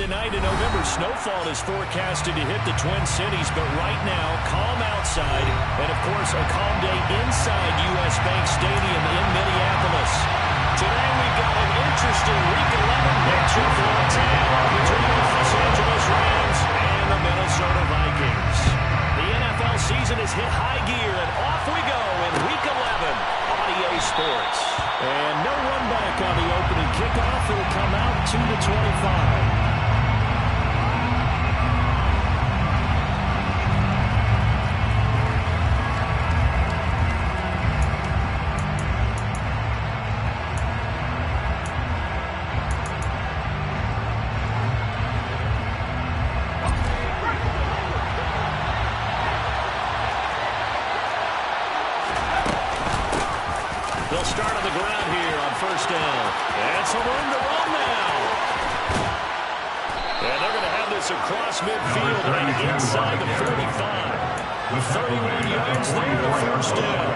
tonight, a November snowfall is forecasted to hit the Twin Cities, but right now, calm outside, and of course, a calm day inside U.S. Bank Stadium in Minneapolis. Today, we've got an interesting Week 11 matchup between the Los Angeles Rams and the Minnesota Vikings. The NFL season has hit high gear, and off we go in Week 11 on EA Sports. And no run back on the opening kickoff. It'll come out to the 25. They'll start on the ground here on first down. And some room to run now. And they're going to have this across midfield and inside the 45. 31 yards there, first down.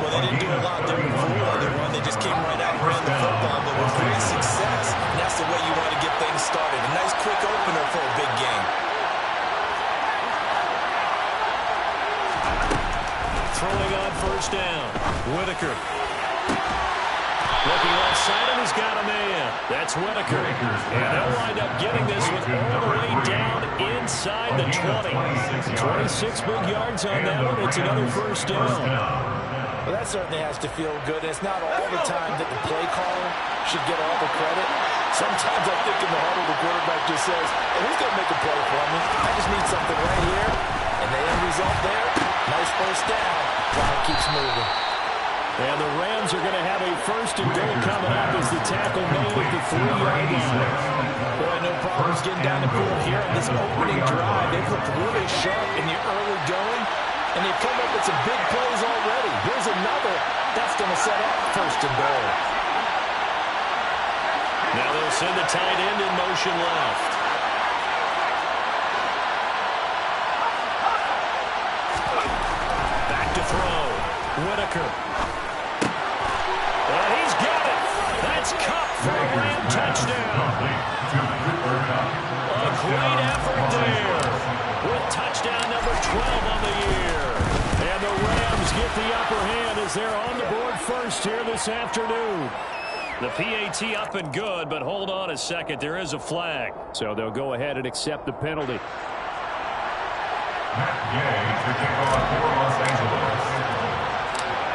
Well, they didn't do a lot there before the run. They just came right out and ran the football, but with great success. And that's the way you want to get things started. A nice quick opener for a big game. Throwing on first down. Whitaker. Looking outside, and he's got a man. That's Whitaker. And they'll wind up getting this one all the way down inside the 20. 26 big yards on that one. It's another first down. Well, that certainly has to feel good. And it's not all the time that the play caller should get all the credit. Sometimes I think in the huddle, the quarterback just says, hey, who's going to make a play for me? I just need something right here. And the end result there, nice first down. Clock keeps moving. And the Rams are going to have a first and goal coming up as the tackle made at the 3-yard line. Boy, no problems getting down the field here on this opening drive. They've looked really sharp in the early going, and they've come up with some big plays already. Here's another. That's going to set up first and goal. Now they'll send the tight end in motion left. Back to throw. Whitaker. And he's got it. That's Kupp for a Ram touchdown. A great effort there with touchdown number 12 on the year. And the Rams get the upper hand as they're on the board first here this afternoon. The PAT up and good, but hold on a second. There is a flag. So they'll go ahead and accept the penalty. Matt Gay to kick off for Los Angeles.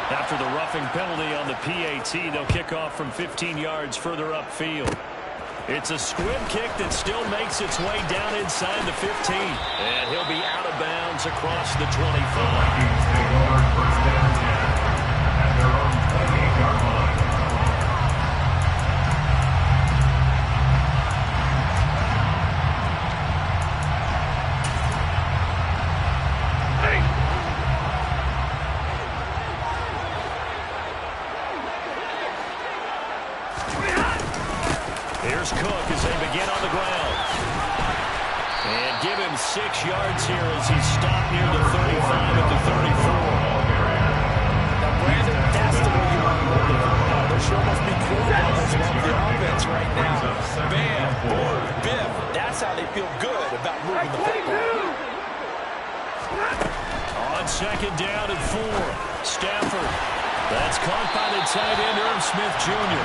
After the roughing penalty on the PAT, they'll kick off from 15 yards further upfield. It's a squib kick that still makes its way down inside the 15. And he'll be out of bounds across the 25. Vikings take over first and 10 at their own 28-yard line. Here's Cook as they begin on the ground. And give him 6 yards here as he's stopped near the 35 at the 34. Now, Brandon, that's the way you want to move the football. There sure must be cool balls along the offense right now. Bam, boom, biff. That's how they feel good about moving the football. On second down and 4. Stafford. That's caught by the tight end, Irv Smith Jr.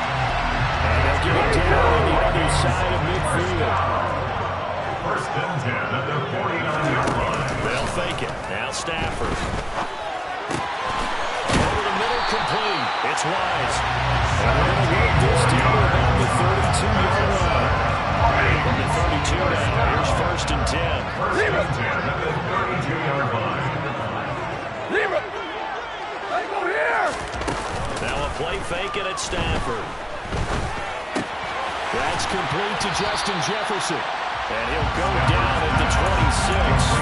And they'll get it down on the other side of midfield. First and 10 at their 49-yard line. They'll fake it. Now Stafford. Over the middle, complete. It's Wise. And we're going to work this down to about the 32-yard line. From the 32 now, here's first and 10. First and 10 at the 32-yard line. Leave it! Hey, go here! Now a play fake it at Stafford. That's complete to Justin Jefferson. And he'll go down at the 26,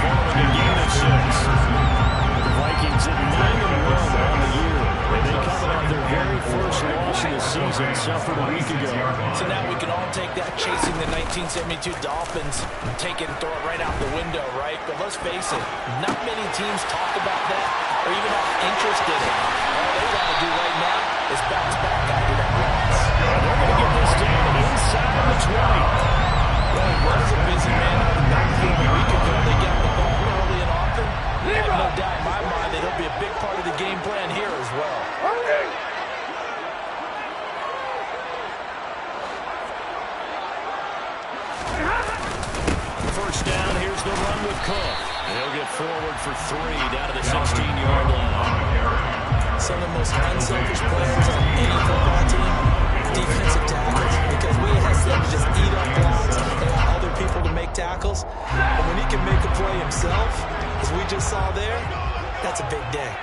following a gain of 6. The Vikings at 9-1 on the year. And they coming off their very first loss of the season, suffered a week ago. So now we can all take that chasing the 1972 Dolphins, take it and throw it right out the window, right? But let's face it, not many teams talk about that or even have interest in it. All they want to do right now is bounce back after that loss. And they're going to get this down inside of the 20. Well, it was a busy first down. Here's the run with Cook. He'll get forward for 3 down to the 16-yard line. Some of the most unselfish players on any football team, defensive tackles, because we ask them to just eat up blocks and allow other people to make tackles. And when he can make a play himself, as we just saw there, that's a big day.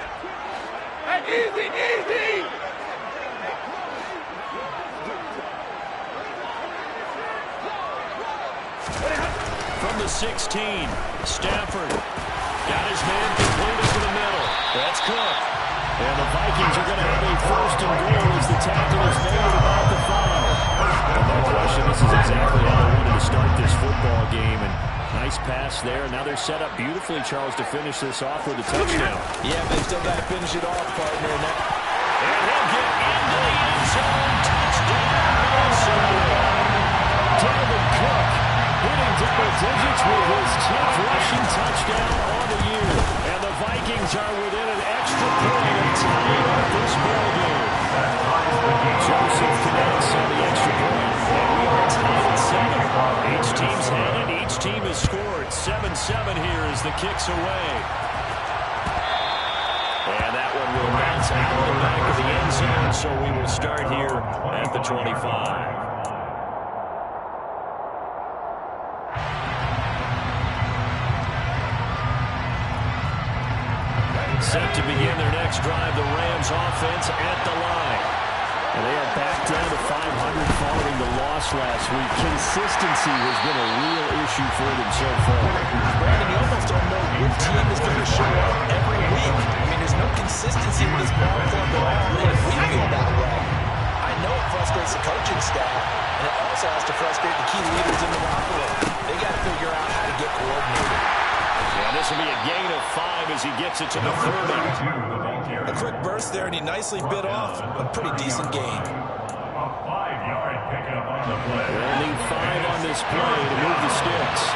Hey, easy, easy! From the 16, Stafford got his man completed to the middle. That's Cook. And the Vikings are going to have a first and goal as the tackle is made at about the 5. No question, this is exactly how they wanted to start this football game. And nice pass there. Now they're set up beautifully, Charles, to finish this off with a touchdown. Yeah, they still got to finish it off, partner. And he'll get into the end zone. Touchdown, Minnesota. Dalvin Cook hitting double digits with his 10th rushing touchdown on the year. And the Vikings are within an extra point of tying up this ball game. Joseph connects on the extra point. And we are tied at 7. Each team's had it. Each team has scored. 7-7 here as the kick's away. And that one will bounce out of the back of the end zone, so we will start here at the 25. Set to begin their next drive, the Rams offense at the line. And they are back down to 500 following the loss last week. Consistency has been a real issue for them so far. Brandon, you almost don't know which team is going to show up every week. I mean, there's no consistency with this ball club at all, and we feel that way. I know it frustrates the coaching staff, and it also has to frustrate the key leaders in the locker room. They got to figure out how to get coordinated. And this will be a gain of 5 as he gets it to the 30. A quick burst there, and he nicely bit off a pretty decent gain. A 5-yard pickup on the play. They'll need 5 on this play to move the sticks.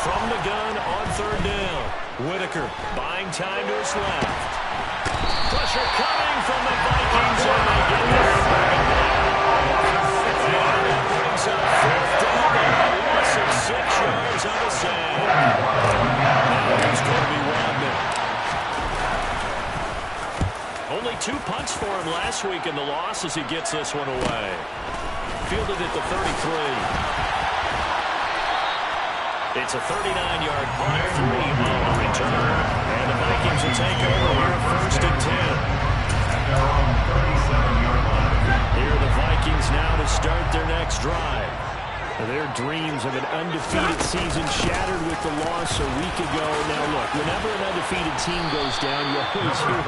From the gun on 3rd down. Whitaker buying time to his left. Pressure coming from the Vikings, and they get there. And that brings up 4th down and a loss of 6 yards on the save. Now there's going to be 1 there. Only 2 punts for him last week in the loss as he gets this one away. Fielded at the 33. It's a 39-yard punt, 3 on the return. And the Vikings will take over here 1st and 10. At their own 37-yard line. Here are the Vikings now to start their next drive. Their dreams of an undefeated season shattered with the loss a week ago. Now look, whenever an undefeated team goes down, you always hear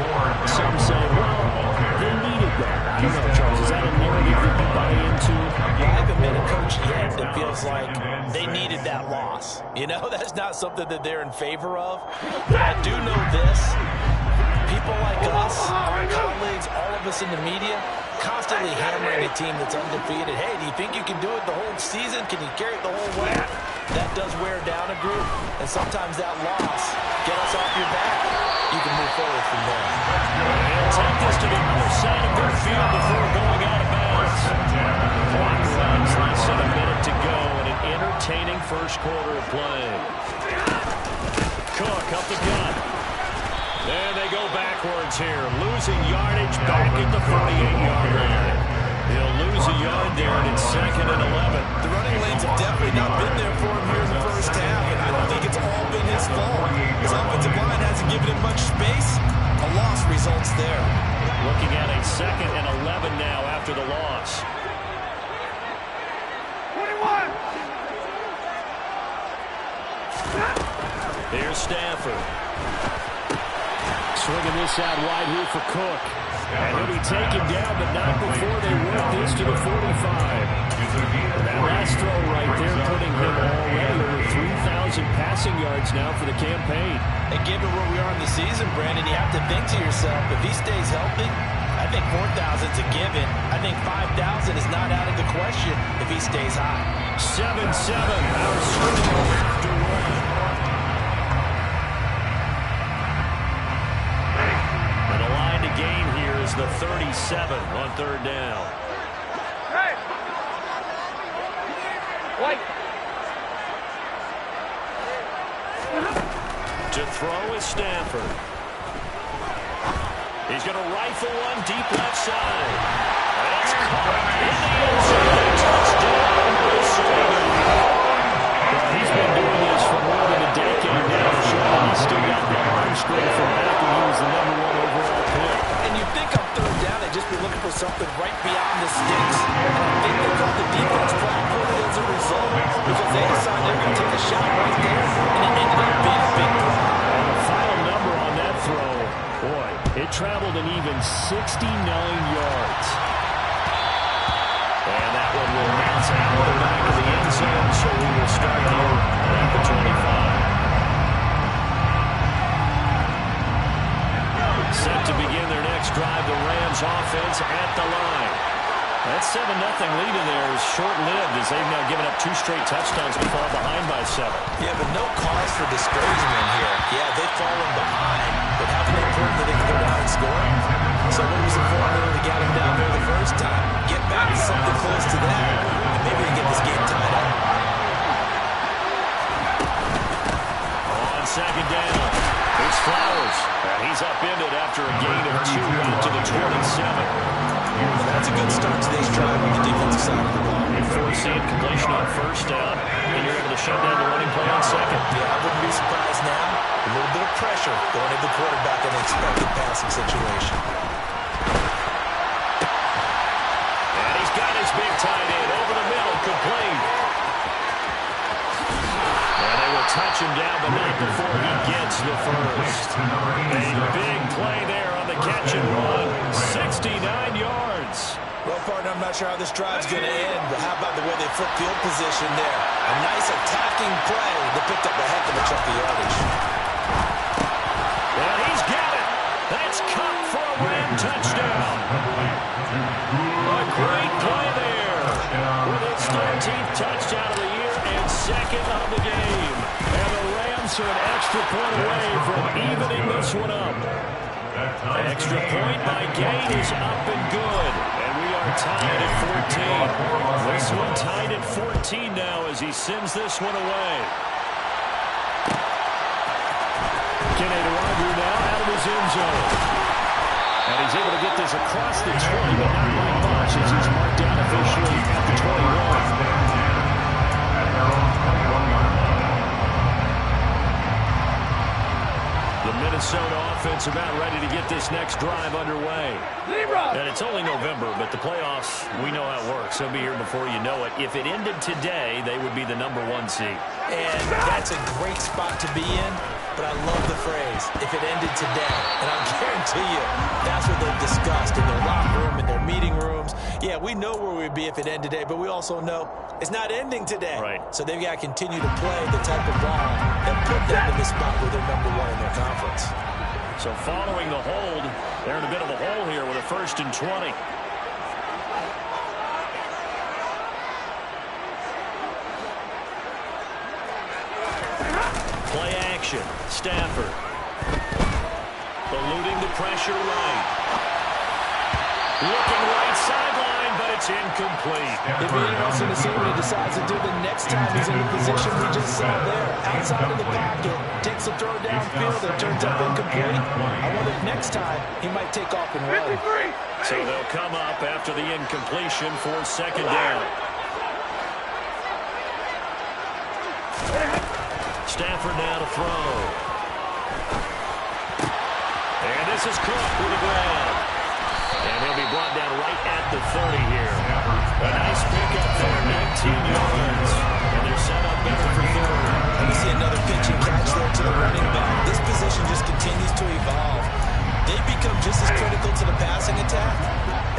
some say, well, they needed that. I don't know, Charles, is that a narrative that you buy into? I haven't met a coach yet that feels like they needed that loss. You know, that's not something that they're in favor of. But I do know this. People like us, our colleagues, all of us in the media, constantly hammering a team that's undefeated. Hey, do you think you can do it the whole season? Can you carry it the whole way? That does wear down a group, and sometimes that loss, get us off your back, you can move forward from there. They'll take this to the other side of their field before going out of bounds. Clock runs, less than a minute to go, and an entertaining first quarter of play. Cook up the gut. There they go backwards here, losing yardage back at the 48-yard line. He'll lose a yard there, and it's 2nd and 11. The running lanes have definitely not been there for him here in the first half, and I don't think it's all been his fault. His offensive line hasn't given him much space. A loss results there. Looking at a 2nd and 11 now after the loss. 21! Here's Stafford. Swinging this out wide here for Cook. And he'll be taken down, but not before they work this to the 45. That last throw right there putting him already over 3,000 passing yards now for the campaign. And given where we are in the season, Brandon, you have to think to yourself, if he stays healthy, I think 4,000 is a given. I think 5,000 is not out of the question if he stays high. 7-7, our score after one. third down. Hey! Wait! To throw is Stanford. He's going to rifle one deep left side. That's caught in the end zone. Touchdown, Stanford. Well, he's been doing this for more than a decade now. Sean, he's still got the arm strength from back when he was the #1 overall pick. And you think on third down they'd just be looking for something right beyond the sticks. And I think they called the defense flat footed as a result because they decided they were going to take a shot right there, and it ended up being a big play. And the final number on that throw, boy, it traveled an even 69 yards. And that one will bounce out of the back of the end zone, so we will start here at the 25. Set to begin their next drive, the Rams offense at the line. That 7-0 lead in there is short-lived as they've now given up 2 straight touchdowns to fall behind by 7. Yeah, but no cause for discouragement here. Yeah, they've fallen behind, but how can they prove that they can go down and score? So what was the formula to get them down there the first time? Get back to something close to that, and maybe they get this game tied up. On second down, it's Flowers. And he's upended after a gain of 2 out to the 27. That's a good start to this drive on the defensive side of the ball. You force the incompletion on first down, and you're able to shut down the running play on second. Yeah, I wouldn't be surprised now. A little bit of pressure going into the quarterback in an expected passing situation. And he's got his big tight end over the middle, complete. And they will touch him down, but not before he gets the first. A big play there on the catch and run. 69 yards. Well, partner, I'm not sure how this drive's going to end, but how about the way they flip field position there? A nice attacking play that picked up a heck of a chunk of yardage. And he's got it. That's Cup for a Ram touchdown. A great play there. With its 13th touchdown of the year and second of the game. And the Rams are an extra point away from evening this one up. An extra point by Gain is up and good. And we are tied at 14. This one tied at 14 now as he sends this one away. Kenny Nwangwu now out of his end zone. And he's able to get this across the 20, but not by much as he's marked down officially at the 21. The Minnesota offense about ready to get this next drive underway. And it's only November, but the playoffs, we know how it works. They'll be here before you know it. If it ended today, they would be the #1 seed. And that's a great spot to be in, but I love the phrase, if it ended today. And I'll guarantee you, that's what they've discussed in their locker room, in their meeting rooms. Yeah, we know where we'd be if it ended today, but we also know it's not ending today. Right. So they've got to continue to play the type of ball that put them in the spot where they're #1 in their conference. So following the hold, they're in a bit of a hole here with a 1st and 20. Play action. Stafford. Eluding the pressure right. Looking right sideline, but it's incomplete. It'd be interesting to see what he decides to do the next time he's in the position we just saw there. Outside of the pocket, takes a throw downfield that turns up incomplete. I wonder if next time he might take off and run. So they'll come up after the incompletion for 2nd down. Stafford now to throw. And this is Cook with the grab. And he'll be brought down right at the 30 here. A nice pickup there, 19 yards. And they're set up better for 3rd. We see another pitch and catch there to the running back. This position just continues to evolve. They become just as critical to the passing attack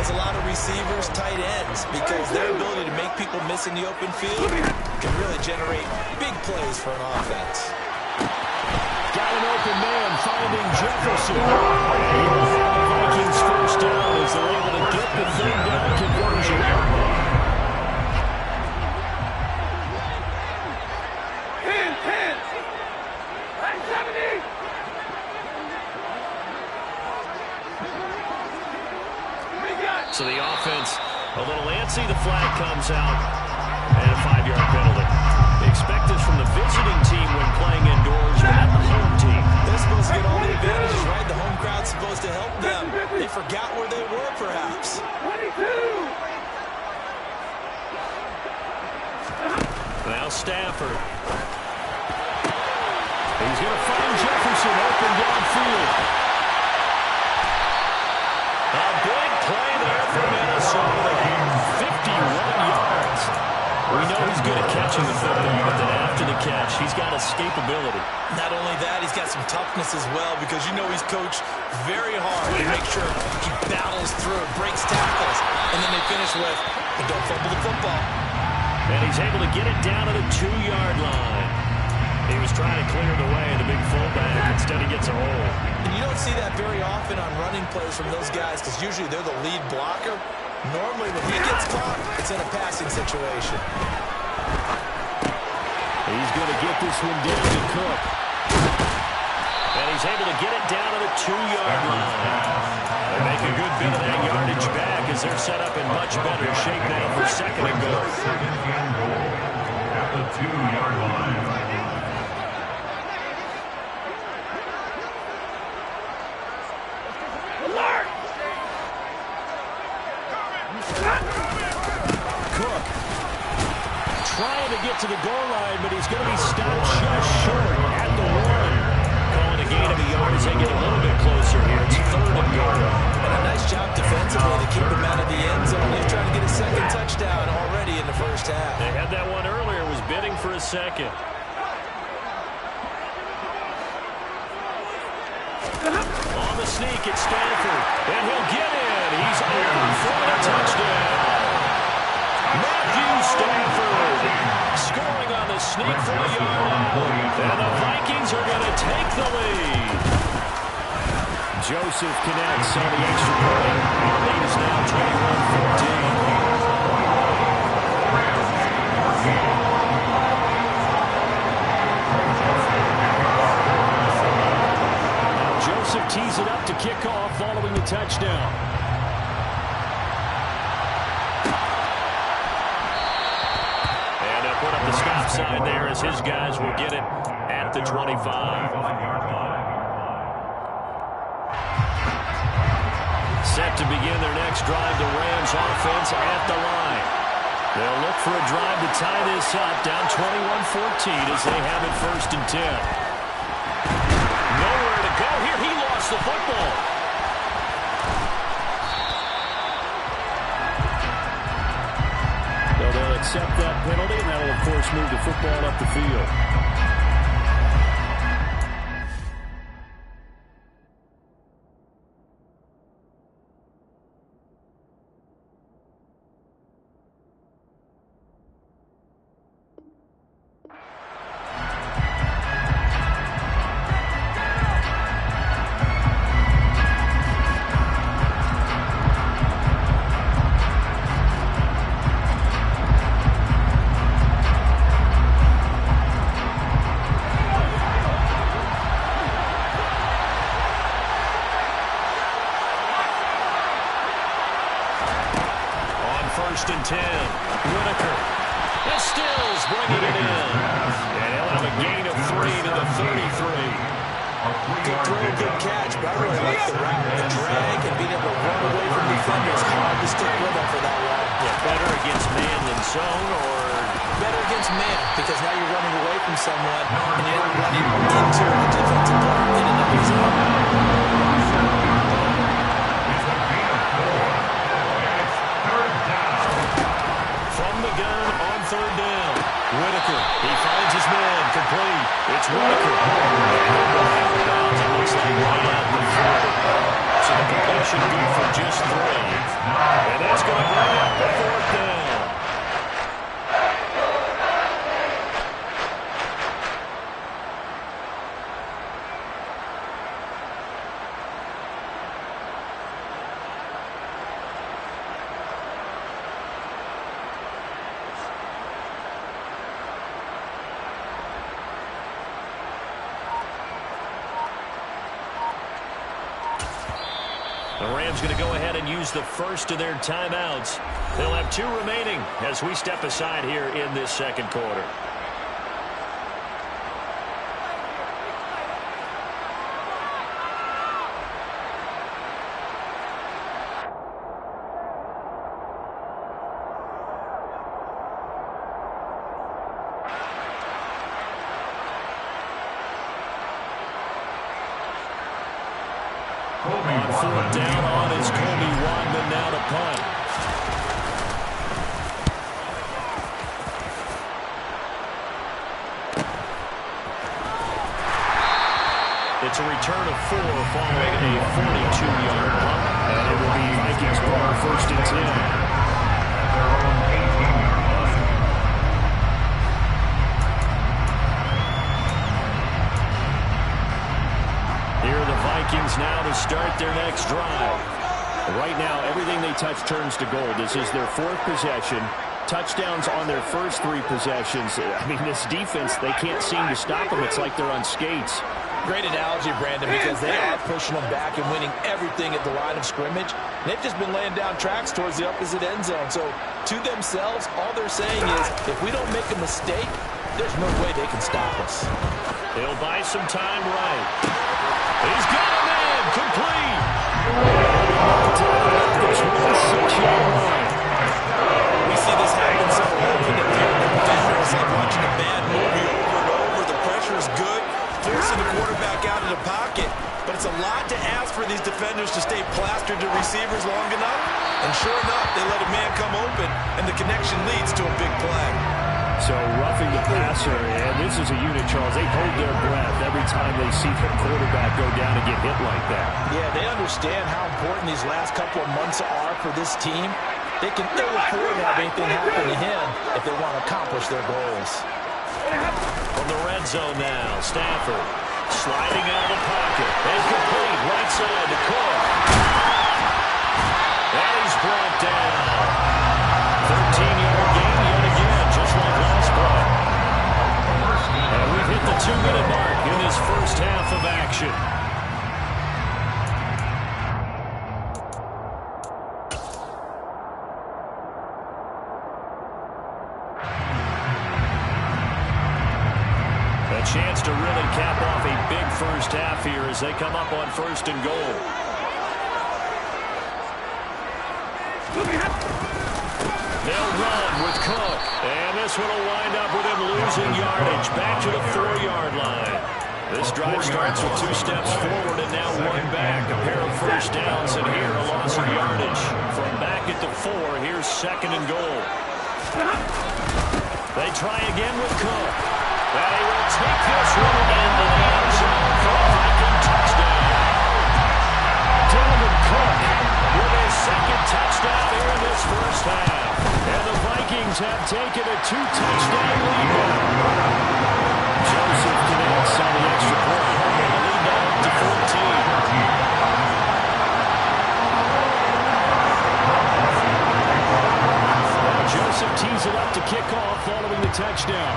as a lot of receivers, tight ends, because their ability to make people miss in the open field can really generate big plays for an offense. Got an open man finding Jefferson. And he will have the Vikings 1st down as they're able to get the 3rd down conversion. 10. 70. So the offense a little antsy. The flag comes out, and a 5-yard penalty. They expect this from the visiting team when playing indoors, but not the home team. They're supposed to get all the advantages, right? The home crowd's supposed to help them. They forgot where they were, perhaps. 22. Now Stafford. He's going to find Jefferson open downfield. A big play there for Minnesota. 51 yards. We know he's good at catching the football, but then after the catch, he's got escapability. Not only that, he's got some toughness as well, because you know he's coached very hard to make sure he battles through, breaks tackles, and then they finish with, but don't fumble the football. And he's able to get it down to the 2-yard line. He was trying to clear the way, the big fullback. Instead, he gets a hole. And you don't see that very often on running plays from those guys, because usually they're the lead blocker. Normally, when he gets caught, it's in a passing situation. He's going to get this one down to Cook. And he's able to get it down to the 2-yard line. They make a good bit of that yardage back as they're set up in much better shape now for second and goal. Second and goal at the 2-yard line. Cook trying to get to the goal line, but he's going to be stopped just short at the 1. Calling a gain of a yard as they get a little bit closer here. It's third and goal. And a nice job defensively to keep him out of the end zone. He's trying to get a second touchdown already in the first half. They had that one earlier, was bidding for a second. On the sneak, it's Stafford, and he'll get in. He's in for a touchdown. Matthew Stafford scoring on the sneak for a yard out. And the Vikings are going to take the lead. Joseph connects on the extra point. The lead is now 21-14. Joseph tees it up to kick off following the touchdown. And they'll put up the stop sign there as his guys will get it at the 25. Set to begin their next drive, the Rams offense at the line. They'll look for a drive to tie this up, down 21-14 as they have it 1st and 10. Nowhere to go here. He lost the football. So they'll accept that penalty, and that'll, of course, move the football up the field. First and 10. Whitaker. And Stills bringing it in. And he'll have a gain of 3 to the 33. Good throw, good catch, but I really like the route. The drag and being able to run away from defenders. Hard to stick with him for that route. Yeah, better against man than zone, or better against man, because now you're running away from someone and you're not running into a defensive player in another zone. third down. Whitaker, he finds his man, complete. It's Whitaker. It looks like right at the 4. So the completion good for just 3. And that's going to bring up the 4th down. The Rams going to go ahead and use the first of their timeouts. They'll have 2 remaining as we step aside here in this second quarter. Colby On fourth down on is Colby Wadman now to punt. It's a return of 4 following a 42-yard punt. And it will be Vikings ball first and 10. at their own 18-yard line. Here are the Vikings now to start their next drive. Right now, everything they touch turns to gold. This is their 4th possession. Touchdowns on their first 3 possessions. I mean, this defense, they can't seem to stop them. It's like they're on skates. Great analogy, Brandon, because they are pushing them back and winning everything at the line of scrimmage. They've just been laying down tracks towards the opposite end zone. So to themselves, all they're saying is, if we don't make a mistake, there's no way they can stop us. They'll buy some time right. He's got him in. Complete. The 26-yard line. We see this happen so often that the defender is like watching a bad movie over and over. The pressure is good, forcing the quarterback out of the pocket. But it's a lot to ask for these defenders to stay plastered to receivers long enough. And sure enough, they let a man come open, and the connection leads to a big play. So roughing the passer, and this is a unit, Charles. They hold their breath every time they see their quarterback go down and get hit like that. Yeah, they understand how important these last couple of months are for this team. They can ill afford to have anything happen to him if they want to accomplish their goals. From the red zone now, Stafford sliding out of the pocket. Incomplete, right side to Cook. And he's brought down. 13-yard gain yet again, just like last play. And we've hit the 2-minute mark in this first half of action. A chance to really cap off a big first half here as they come up on 1st and goal. They'll run with Cook. And this one will wind up with him losing yardage back to the 4-yard line. This drive starts with 2 steps forward and now 1 back. A pair of first downs and here a loss of yardage. From back at the 4, here's 2nd and goal. They try again with Cook. And he will take this one into the end zone for a Viking touchdown. Dalvin Cook with his 2nd touchdown here in this first half. And the Vikings have taken a 2-touchdown lead. Joseph connects on the extra point. And the lead now up to 14. Now Joseph tees it up to kick off following the touchdown.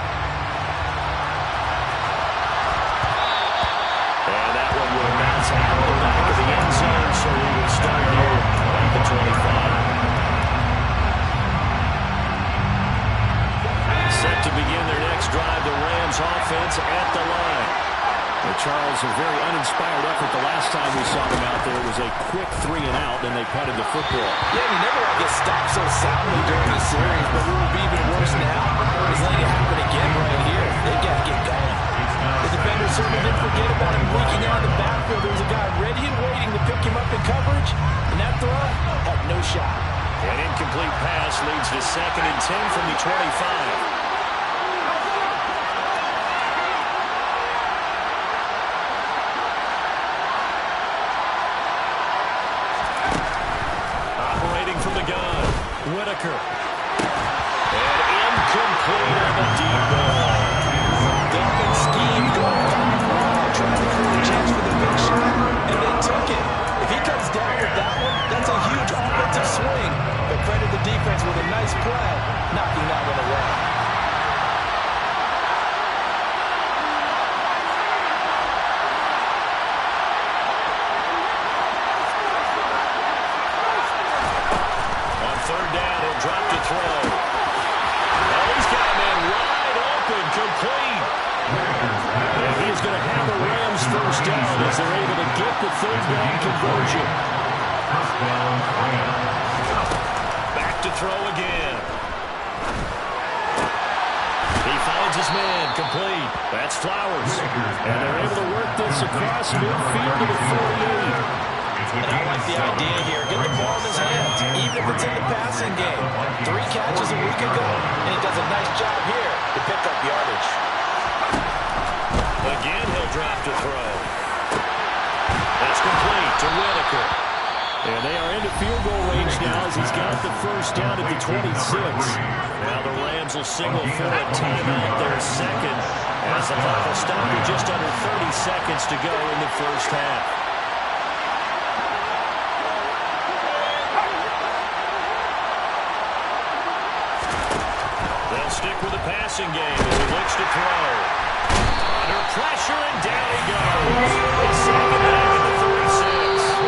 And that one will bounce out of the back of the end zone, so we will start here at the 25. Set to begin their next drive, the Rams offense at the line. Well, Charles, a very uninspired effort the last time we saw them out there. It was a quick 3 and out, and they punted the football. Yeah, we never want to get stopped so soundly during the series, but what will be even worse now is letting it happen again right here. They got to get going. The defender certainly didn't forget about him leaking out of the backfield. There was a guy ready and waiting to pick him up in coverage, and that throw had no shot. An incomplete pass leads to 2nd and 10 from the 25. From the gun, Whitaker. And incomplete on the deep ball. Dumping scheme going on, trying to create a chance for the big shot, and they took it. If he comes down with that one, that's a huge offensive swing. But credit the defense with a nice play, knocking that one away. as they're able to get the third down conversion. Back to throw again. He finds his man, complete. That's Flowers. And they're able to work this across midfield to the 48. And I like the idea here. Get the ball in his hands, even if it's in the passing game. 3 catches a week ago, and he does a nice job here to pick up yardage. Again, he'll drop to throw. That's complete to Whitaker. And they are into field goal range now as he's got the first down at the 26. Now the Rams will signal for a timeout their second as the clock will stop with just under 30 seconds to go in the first half. Stick with the passing game as he looks to throw. Under pressure, and down he goes. It's second down at the 36.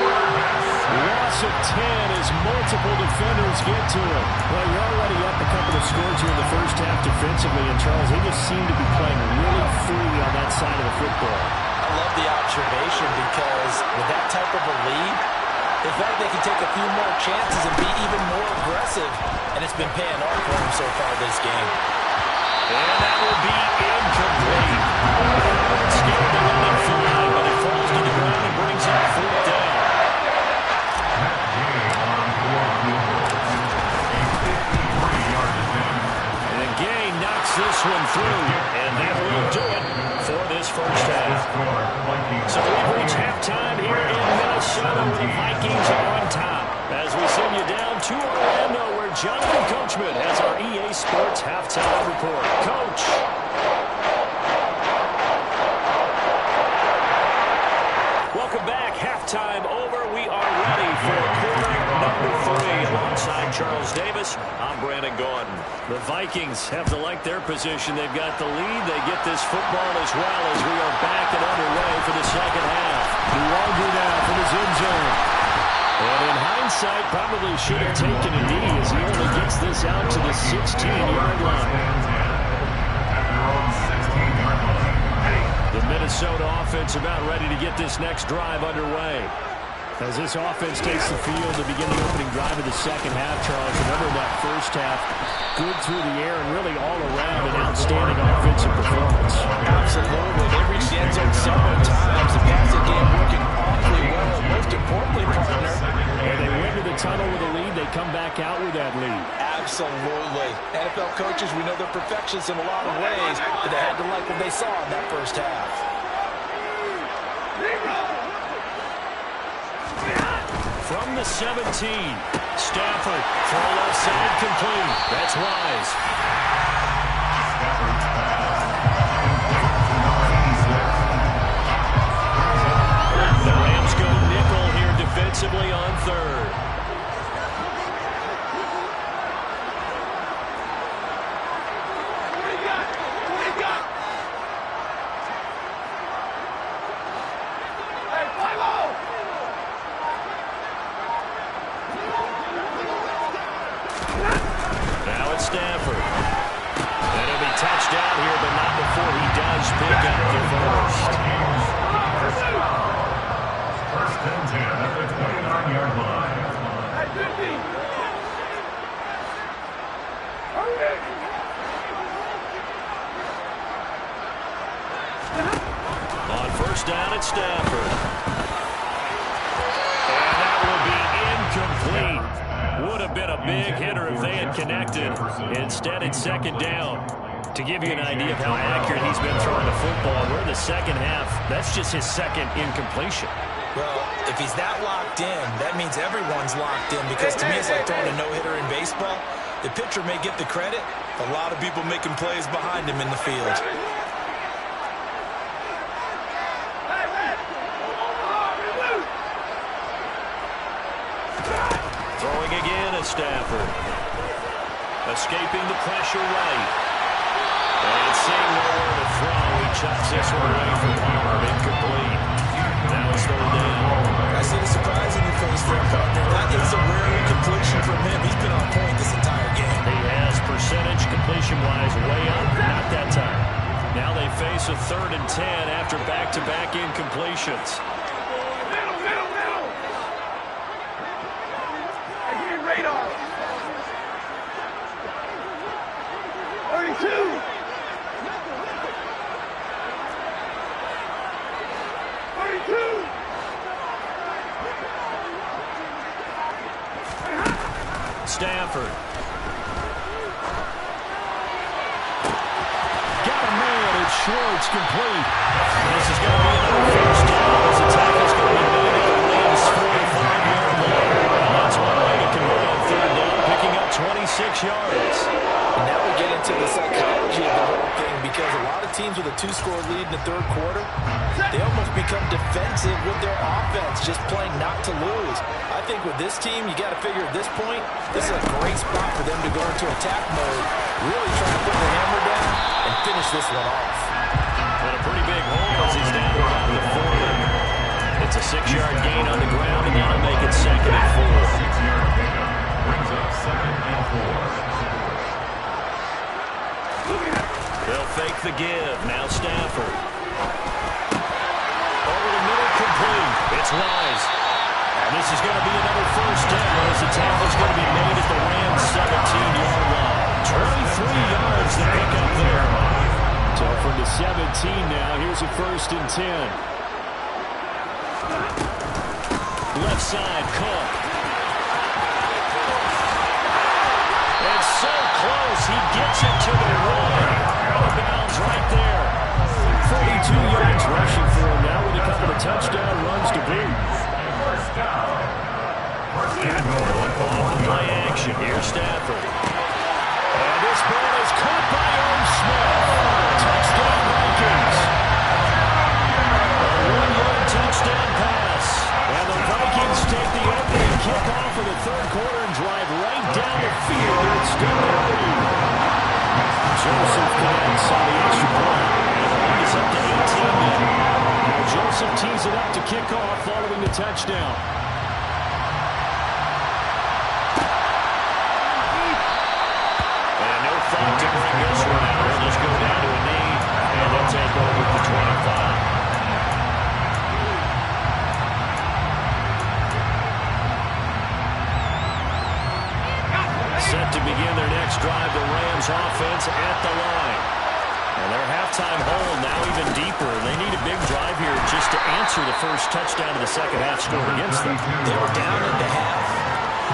Loss of 10 as multiple defenders get to him. Well, you're already up a couple of scores here in the first half defensively, and Charles, they just seem to be playing really free on that side of the football. I love the observation because with that type of a lead, in fact, they can take a few more chances and be even more aggressive, and it's been paying off for them so far this game. And that will be incomplete. Scared to let him fly, but it falls to the ground and brings up fourth down. And Gay knocks this one through, and that will do it for this first half. So we've reached halftime here in Minnesota where the Vikings are on top. As we send you down to Orlando where Jonathan Coachman has our EA Sports halftime report. Coach. Welcome back. Halftime over. We are ready for quarter number 3 alongside Charles Davis. I'm Brandon Gaudin. The Vikings have to like their position. They've got the lead. They get this football as well as we are back and underway for the second half. Longer now from his end zone. And in hindsight, probably should have taken a knee as he only gets this out to the 16-yard line. The Minnesota offense about ready to get this next drive underway. As this offense takes the field to begin the opening drive of the second half, Charles, remember that first half, good through the air and really all around an outstanding offensive performance. Absolutely. They reached the end zone several times. The passing game working awfully well. Most importantly, partner, when they went to the tunnel with a lead, they come back out with that lead. Absolutely. NFL coaches, we know they're perfectionists in a lot of ways, but they had to like what they saw in that first half. From the 17, Stafford, throw left side, complete. That's Wise. The Rams go nickel here defensively on third. Stafford. And it'll be touchdown here, but not before he does pick up the first. First and 10 at the 29-yard line. On first down, it's Stafford. And that will be incomplete. Would have been a big hitter if they had connected. Instead, it's second down. To give you an idea of how accurate he's been throwing the football, we're in the second half. That's just his second incompletion. Well, if he's that locked in, that means everyone's locked in because to me it's like throwing a no-hitter in baseball. The pitcher may get the credit. A lot of people making plays behind him in the field. Throwing again at Stafford. Escaping the pressure right. And seeing nowhere to throw, he chucks this one away from Palmer. Incomplete. Now it's third down. I see the surprise in your face there, partner. That is a rare incompletion from him. He's been on point this entire game. He has percentage completion-wise way up. Not that time. Now they face a 3rd and 10 after after back-to-back incompletions. Middle. I hear radar. 32. 32. Stafford. Got a man. It's Schwartz complete. This is going to be another first down as the tackle's going to be made at the Rams' 45-yard line. Well, that's one way to convert on third down, picking up 26 yards. And now we get into the psychology of the whole thing, because a lot of teams with a 2-score lead in the third quarter, they almost become defensive with their offense, just playing not to lose. I think with this team, you got to figure at this point, this is a great spot for them to go into attack mode, really try to put the hammer down and finish this one off. And a pretty big hole as he's down about the 40. It's a 6-yard gain on the ground, and that'll make it 2nd and 4. 6-yard pickup brings up 2nd and 4. They'll fake the give. Now Stafford. Over the middle, complete. It's Wise. And this is going to be another first down as the tackle's going to be made at the Rams' 17-yard line. 23 yards to pick up there. So from the 17 now, here's a 1st and 10. Left side, Cook. It's so close, he gets it to the one. Out of bounds right there. 42 yards rushing for him now with a couple of touchdown runs to boot. First down. First and goal. Play action. Here's Stafford. And this ball is caught by Irv Smith. Touchdown Vikings. A 1-yard touchdown pass. And the Vikings take the opening kickoff of the third quarter and drive right down the field to extend their lead. Joseph connects on the extra point. And the lead is up to 18 now. Now Joseph tees it up to kick off following the touchdown. And no thought to bring this one out. They'll just go down to a knee, and they'll take over at the 25. Set to begin their next drive, the Rams offense at the line. And their halftime hole now even deeper. They need a big drive here just to answer the first touchdown of the second half scored against them. They were down at the half.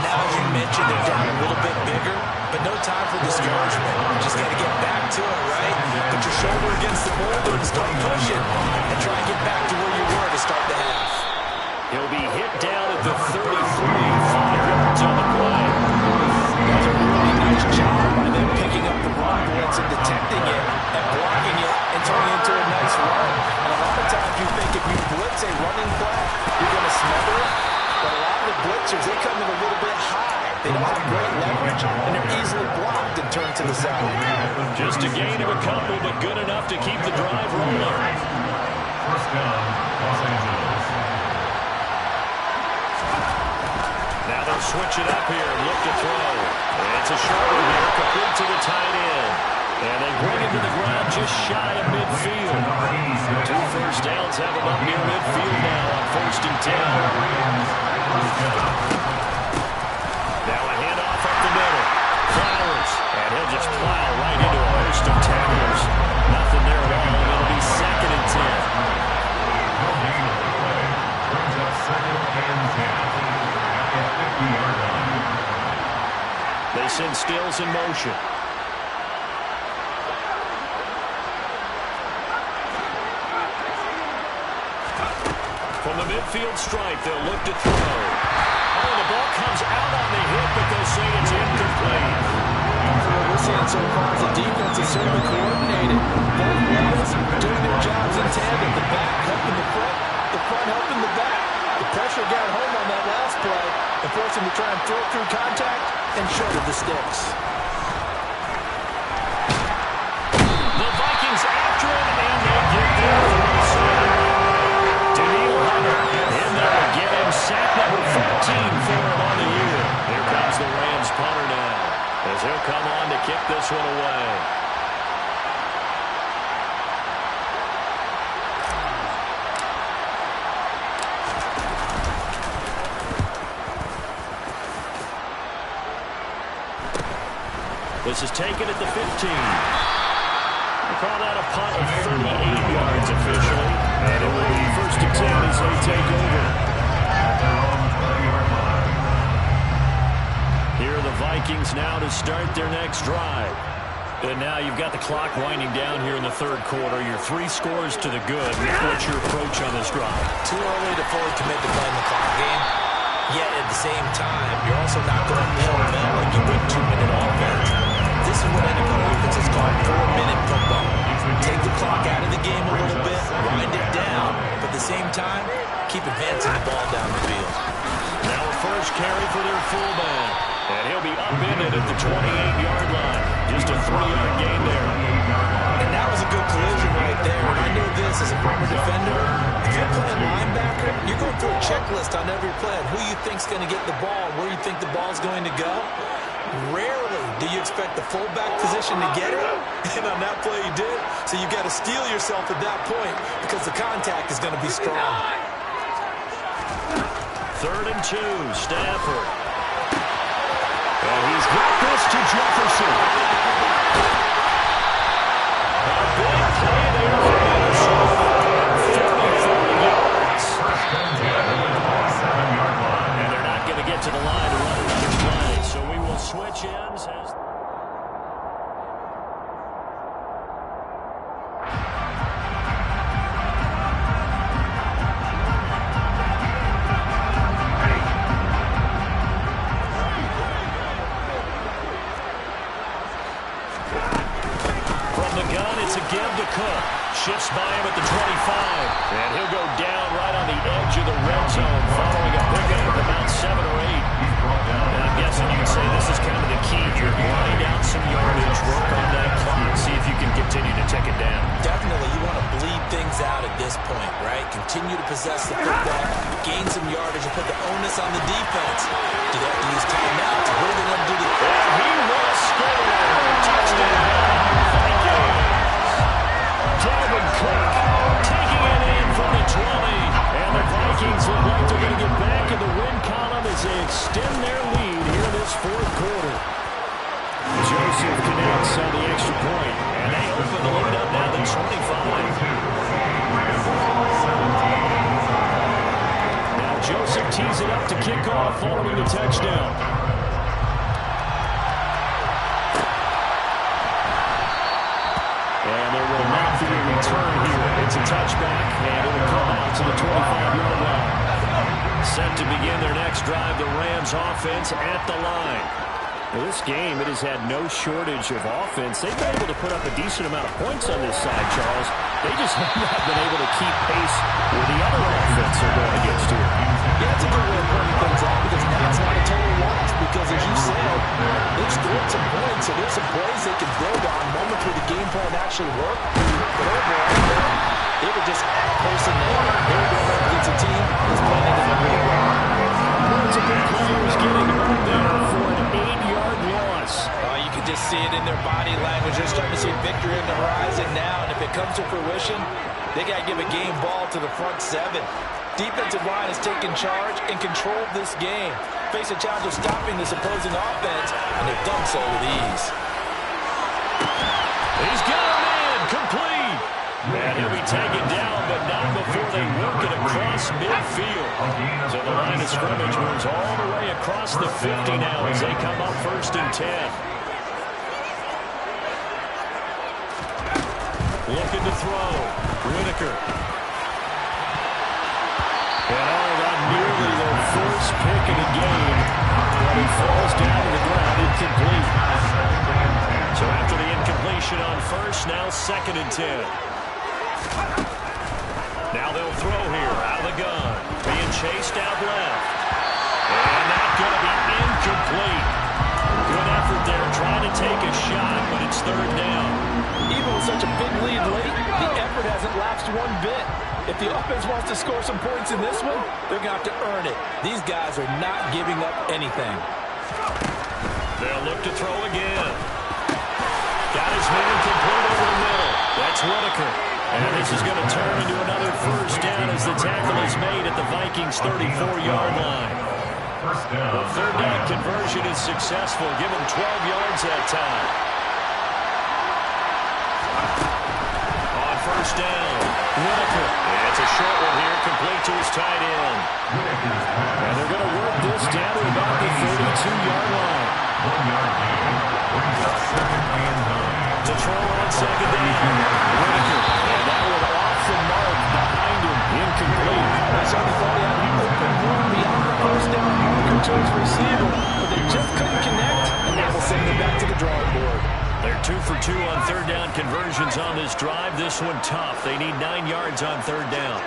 Now, as you mentioned, they're down a little bit bigger, but no time for discouragement. You just got to get back to it, right? Put your shoulder against the boulder and start pushing, and try and get back to where you were to start the half. He'll be hit down at the 33, 5 yards on the play. That's a really nice job by them picking up the run blitz and detecting it and blocking it and turning it into a nice run. And a lot of times you think if you blitz a running play, you're going to smother it. But a lot of the blitzers, they come in a little bit high. They don't have great leverage, and they're easily blocked and turned to the side. Just a gain of a couple, but good enough to keep the drive rolling. First down, Los Angeles. Now they'll switch it up here and look to throw. And it's a short one here, complete to the tight end. And they bring it to the ground just shy of midfield. 2 first downs have him up near midfield now on 1st and 10. Now a handoff up the middle. Flowers. And he'll just plow right into a host of tacklers. Nothing there at all. It'll be 2nd and 10. Brings up 2nd and 10. At the 50-yard line. They send Stills in motion. From the midfield stripe, they'll look to throw. Oh, the ball comes out on the hit, but they'll say it's incomplete. What we're seeing so far is the defense is certainly coordinated. Both guys doing their jobs in tandem. The back helping the front helping the back. The pressure got home on that last play and forced him to try and throw through contact and short of the sticks. The Vikings after him, and they get there for the side. Daniil Hunter in there to get him sack number 14 for him on the year. Here comes the Rams punter now as he'll come on to kick this one away. This is taken at the 15. We call that a punt of 38 yards officially. And it will be 1st and 10 as they take over. Here are the Vikings now to start their next drive. And now you've got the clock winding down here in the 3rd quarter. Your 3 scores to the good. What's your approach on this drive? Too early to fully commit to playing the clock game. Yet at the same time, you're also not going pell-mell like you would 2-minute offense. This is what NFL offenses call 4-minute football. Take the clock out of the game a little bit, wind it down, but at the same time, keep advancing the ball down the field. Now a first carry for their fullback. And he'll be upended at the 28-yard line. Just a 3-yard gain there. And that was a good collision right there. And I know this as a former defender. If you're playing linebacker, you're going through a checklist on every play of who you think's going to get the ball, where you think the ball's going to go. Rarely do you expect the fullback position to get it. And on that play he did. So you got to steel yourself at that point because the contact is going to be strong. 3rd and 2, Stafford. And he's got this to Jefferson. A big play there for Minnesota. 34 yards. And they're not going to get to the line to run another play. So we will switch ends as... Shifts by him at the 25. And he'll go down right on the edge of the red zone following a pickup of about 7 or 8. And I'm guessing you'd say this is kind of the key here. Grind out some yardage, work on that clock, see if you can continue to take it down. Definitely, you want to bleed things out at this point, right? Continue to possess the football, gain some yardage, and put the onus on the defense. Do they have to use timeouts? What are they going to do to... And he will score. Touchdown. Dalvin Cook taking it in from the 20. And the Vikings look like they're going to get back in the win column as they extend their lead here in this 4th quarter. Joseph connects on the extra point. And they open the lead up now to 25. Now Joseph tees it up to kick off following the touchdown. And there will not be a return here. It's a touchback, and it will come out to the 25-yard line. Set to begin their next drive, the Rams offense at the line. Well, this game, it has had no shortage of offense. They've been able to put up a decent amount of points on this side, Charles. They just have not been able to keep pace with the other offense they're going against here. Yeah, it's a good way of pointing things out because now it's not a total loss because, as you said, they've scored some points, so there's some plays they can build on, moments where the game plan actually worked. But overall, they were just personnel. They were going up against a team that's playing at a big level. Multiple players getting hurt there for an 8-yard loss. You can just see it in their body language. They're starting to see victory on the horizon now, and if it comes to fruition, they got to give a game ball to the front 7. Defensive line has taken charge and controlled this game. Face a challenge of stopping this opposing offense, and they've done so with ease. He's got him in, complete. And he'll be taken down, but not before they work it across midfield. So the line of scrimmage moves all the way across the 50 now as they come up 1st and 10. Looking to throw. Whitaker. And that nearly their first pick of the game. But he falls down to the ground, incomplete. So after the incompletion on first, now 2nd and 10. Now they'll throw here out of the gun. Being chased out left. And that's going to be incomplete. Good effort there trying to take a shot, but it's 3rd down. Even with such a big lead late, the effort hasn't lapsed one bit. If the offense wants to score some points in this one, they're going to have to earn it. These guys are not giving up anything. They'll look to throw again. Got his man complete over the middle. That's Whitaker. And this is going to turn into another 1st down as the tackle is made at the Vikings' 34-yard line. The 3rd down conversion is successful. Give them 12 yards that time. first down. Whitaker. It's a short one here, complete to his tight end. And they're going to work this down to about the 32-yard line. 1 yard gain. Brings up 2nd and 9. To throw on second down. Whitaker. And that one off the mark behind him. Incomplete. I certainly thought he had an open run beyond the first down marker to his receiver, but they just couldn't connect, and that will send them back to the drawing board. They're 2 for 2 on third down conversions on this drive. This one tough. They need 9 yards on third down.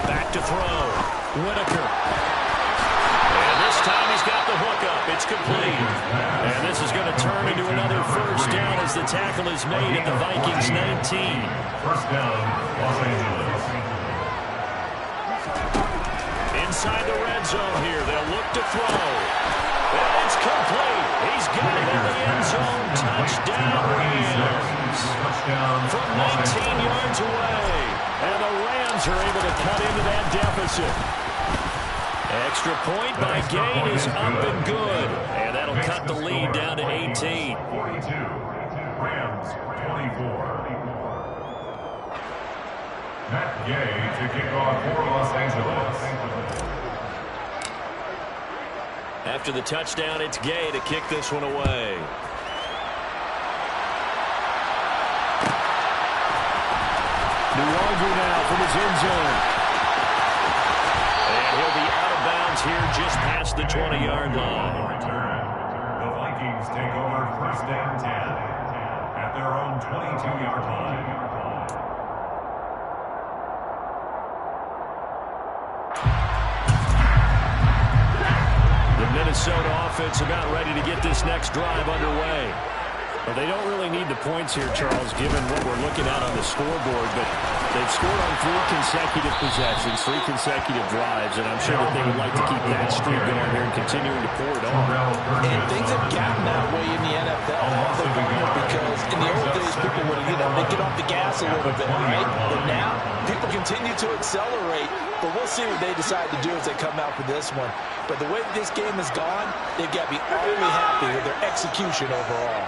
Back to throw. Whitaker. And this time he's got the hook up. It's complete. And this is going to turn into another first down as the tackle is made at the Vikings 19. First down, Los Angeles. Inside the red zone here. They'll look to throw. And it's complete. He's got it in the end zone. Touchdown, Rams. From 19 yards away. And the Rams are able to cut into that deficit. Extra point by Gain is up and good. And that'll cut the lead down to 18. 42. Rams 24. Matt Gay to kick off for Los Angeles. After the touchdown, it's Gay to kick this one away. Nwogu now from his end zone. And he'll be out of bounds here just past the 20-yard line. The Vikings take over first and 10 at their own 22-yard line. The Minnesota offense about ready to get this next drive underway. Well, they don't really need the points here, Charles, given what we're looking at on the scoreboard, but they've scored on 3 consecutive possessions, 3 consecutive drives, and I'm sure that they would like to keep that streak going here and continuing to pour it on. And things have gotten that way in the NFL off the winner because in the old days, people would, they get off the gas a little bit, right? But now, people continue to accelerate, but we'll see what they decide to do as they come out for this one. But the way this game has gone, they've got to be utterly happy with their execution overall.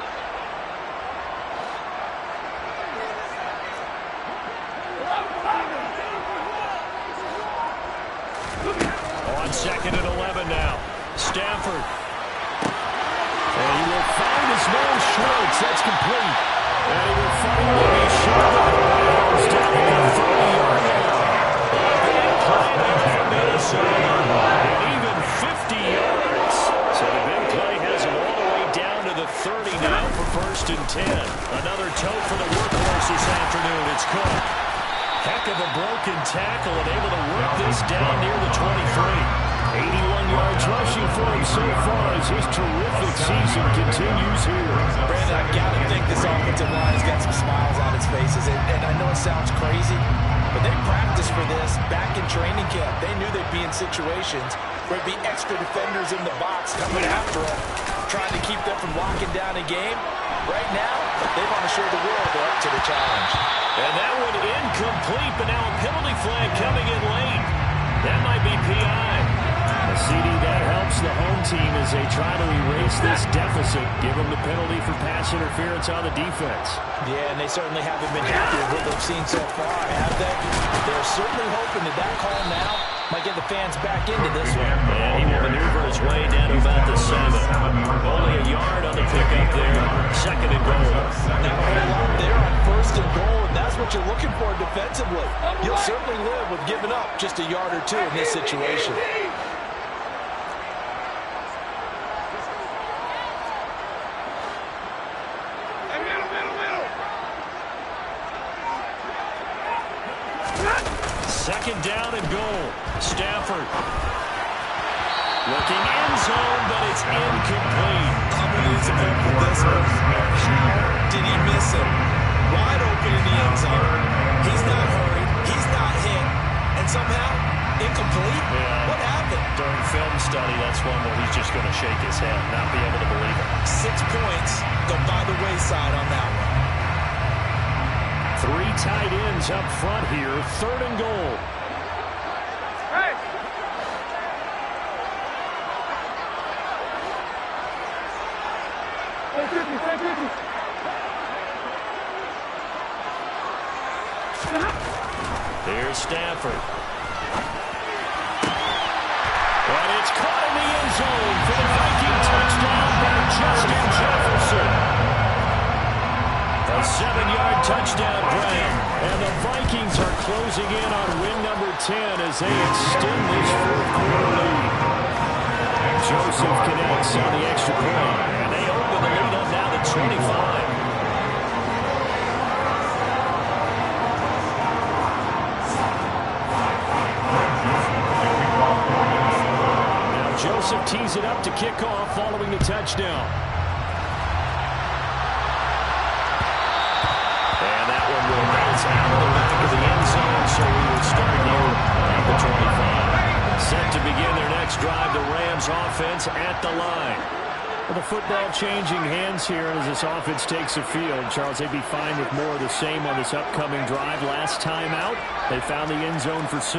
On 2nd and 11 now. Stafford. And he will find his man Schwartz. That's complete. And he will finally be shot out of bounds down at the 30-yard line. Big play there for Minnesota. And even 50 yards. So the big play has him all the way down to the 30 now for first and 10. Another toe for the workhorse this afternoon. It's Cook. Heck of a broken tackle and able to work this down near the 23. 81 yards rushing for him so far as his terrific season continues here. Brandon, I've got to think this offensive line has got some smiles on its faces. And I know it sounds crazy, but they practiced for this back in training camp. They knew they'd be in situations where there'd be extra defenders in the box coming after them, trying to keep them from locking down a game. Right now, they want to show the world they're up to the challenge. And that one incomplete, but now a penalty flag coming in late. That might be PI. A CD that helps the home team as they try to erase this deficit. Give them the penalty for pass interference on the defense. Yeah, and they certainly haven't been happy with what they've seen so far, have they? They're certainly hoping that call now might get the fans back into this one. And he will maneuver his way down to about the 7. Only a yard on the pickup there. 2nd and goal. Not a whole lot there on 1st and goal, and that's what you're looking for defensively. You'll certainly live with giving up just a yard or 2 in this situation. Second down and goal. Stafford. Looking end zone, but it's incomplete. Unbelievable with this one. How did he miss him? Wide open in the end zone. He's not hurried. He's not hit. And somehow, incomplete? Yeah. What happened? During film study, that's one where he's just going to shake his head, not be able to believe it. 6 points go by the wayside on that one. 3 tight ends up front here. 3rd and goal. Hey! Hey, 50, hey, 50. Here's Stafford. And it's caught in the end zone for the Viking touchdown by Justin Jefferson. A 7-yard touchdown grab. And the Vikings are closing in on win number 10 as they extend this fourth-quarter lead. Joseph connects on the extra point. And they open the lead up now to 25. Joseph tees it up to kick off following the touchdown. And that one will bounce out of the back of the end zone, so we will start here at the 25. Set to begin their next drive, the Rams offense at the line. Well, the football changing hands here as this offense takes the field. Charles, they'd be fine with more of the same on this upcoming drive. Last time out, they found the end zone for 6.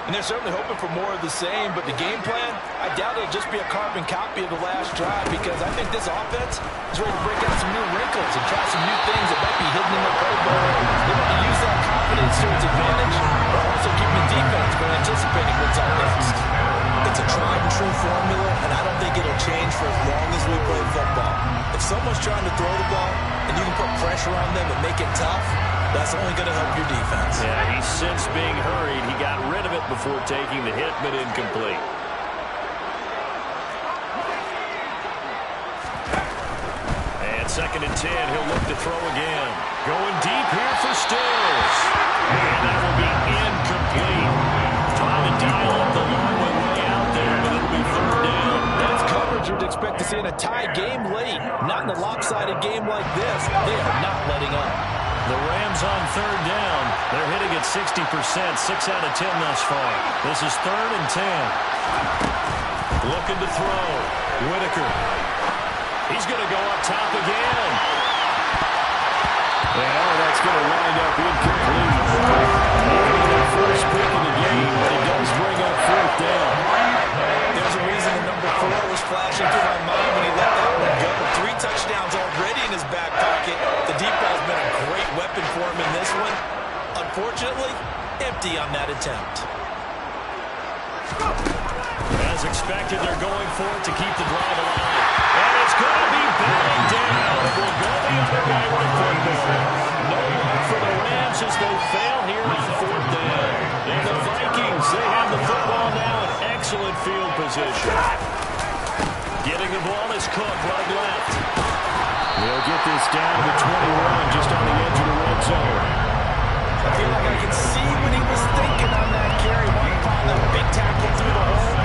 And they're certainly hoping for more of the same, but the game plan, I doubt it'll just be a carbon copy of the last drive because I think this offense is ready to break out some new wrinkles and try some new things that might be hidden in their playbook. They want to use that confidence to its advantage, but also keep the defense from anticipating what's up next. It's a tried-and-true formula, and I don't think it'll change for as long as we play football. If someone's trying to throw the ball and you can put pressure on them and make it tough, that's only going to help your defense. Yeah, he's since being hurried. He got rid of it before taking the hit, but incomplete. And 2nd and 10, he'll look to throw again. Going deep here for Stills. And that will be incomplete. Trying to dial up the long way out there, but it'll be 3rd down. That's coverage you'd expect to see in a tie game late. Not in a lopsided game like this. They are not letting up. The Rams on 3rd down. They're hitting at 60%, 6 out of 10 thus far. This is 3rd and 10. Looking to throw. Whitaker. He's going to go up top again. And that's going to wind up incomplete. The first pick of the game, but it does bring up 4th down. There's a reason the number 4 was flashing through my mind when he let that one go. 3 touchdowns already in his back pocket. The deep ball's been a great weapon for him in this one. Unfortunately, empty on that attempt. As expected, they're going for it to keep the drive alive. And it's going to be batted down. It will go the other way with a football. No luck for the Rams as they fail here on 4th down. And the Vikings, they have the football now in excellent field position. Getting the ball is Cook, right left. They'll get this down to the 21, just on the edge of the red zone. I feel like I can see what he was thinking on that carry. One call, that big tackle through the hole.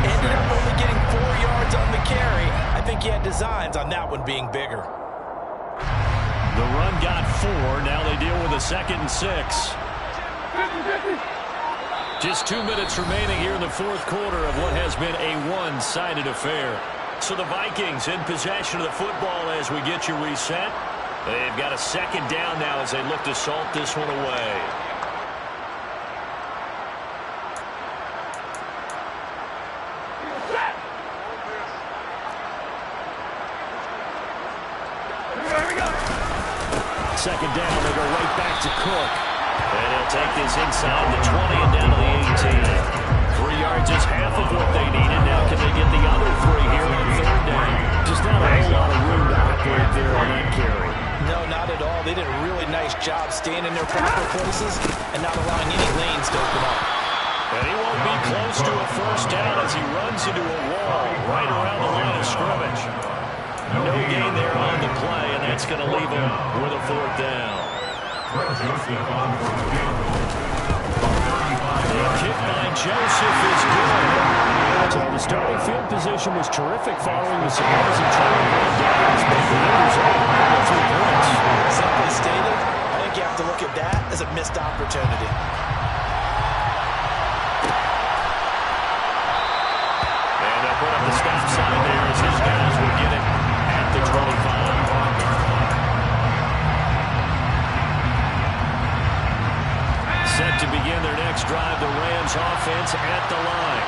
Ended up only getting 4 yards on the carry. I think he had designs on that one being bigger. The run got 4. Now they deal with a 2nd and 6. Just 2 minutes remaining here in the 4th quarter of what has been a one-sided affair. So the Vikings in possession of the football as we get you reset. They've got a 2nd down now as they look to salt this one away. Second down, they go right back to Cook. And he'll take this inside the 20 and down to the 18. 3 yards is half of what they needed. Now can they get the other 3 here on 3rd down? Just not a whole lot of room to operate there on that carry. No, not at all. They did a really nice job staying in their proper places and not allowing any lanes to open up. And he won't be close to a 1st down as he runs into a wall right around the line of scrimmage. No gain there on the play, and that's going to leave him with a 4th down. The kick by Joseph is good. So the starting field position was terrific following the surprising turnover of downs, but the numbers are 3 points. Simply stated, I think you have to look at that as a missed opportunity. And they'll put up the stop sign there as his guys will get it at the 25. Set to begin their next drive, the Rams offense at the line.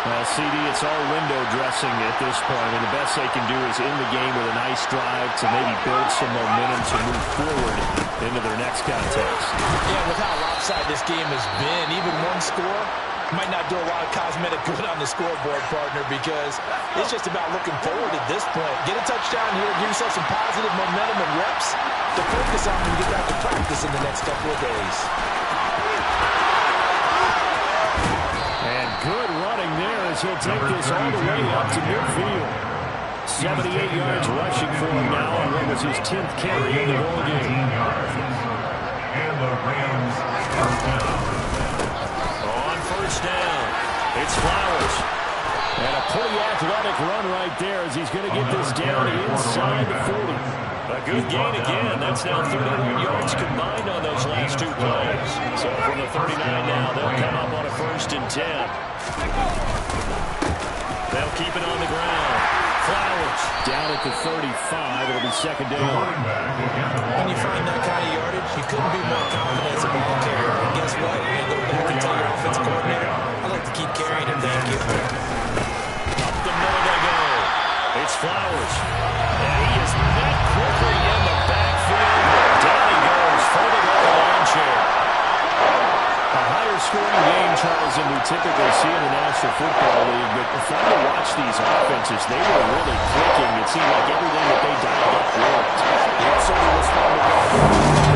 Well, CD, it's all window dressing at this point. I mean, the best they can do is in the game with a nice drive to maybe build some momentum to move forward into their next contest. Yeah, with how lopsided this game has been, even one score might not do a lot of cosmetic good on the scoreboard, partner, because it's just about looking forward at this point. Get a touchdown here, give yourself some positive momentum and reps to focus on when you get back to practice in the next couple of days. And good running there as he'll take this all the way up to midfield. 78 yards rushing for him now, and what was his 10th carry in the ball game. And the Rams first down. On first down, it's Flowers. And a pretty athletic run right there as he's going to get this down inside the 40. A good gain again. That's now 31 yards combined on those last two plays. So from the 39 now, they'll come up on a 1st and 10. They'll keep it on the ground. Flowers down at the 35. It'll be 2nd down. When you find that kind of yardage, you couldn't be more confident as a ball carrier. And guess what? You're going to go back and tell your offensive coordinator, I'd like to keep carrying him, thank you. Up the middle they go. It's Flowers. And he is met quickly in the backfield. Down he goes, folded like a lawn chair. A higher scoring game, Charles, than we typically see in the National Football League. But fun to watch these offenses. They were really clicking. It seemed like everything that they dialed up worked. It certainly was fun to watch.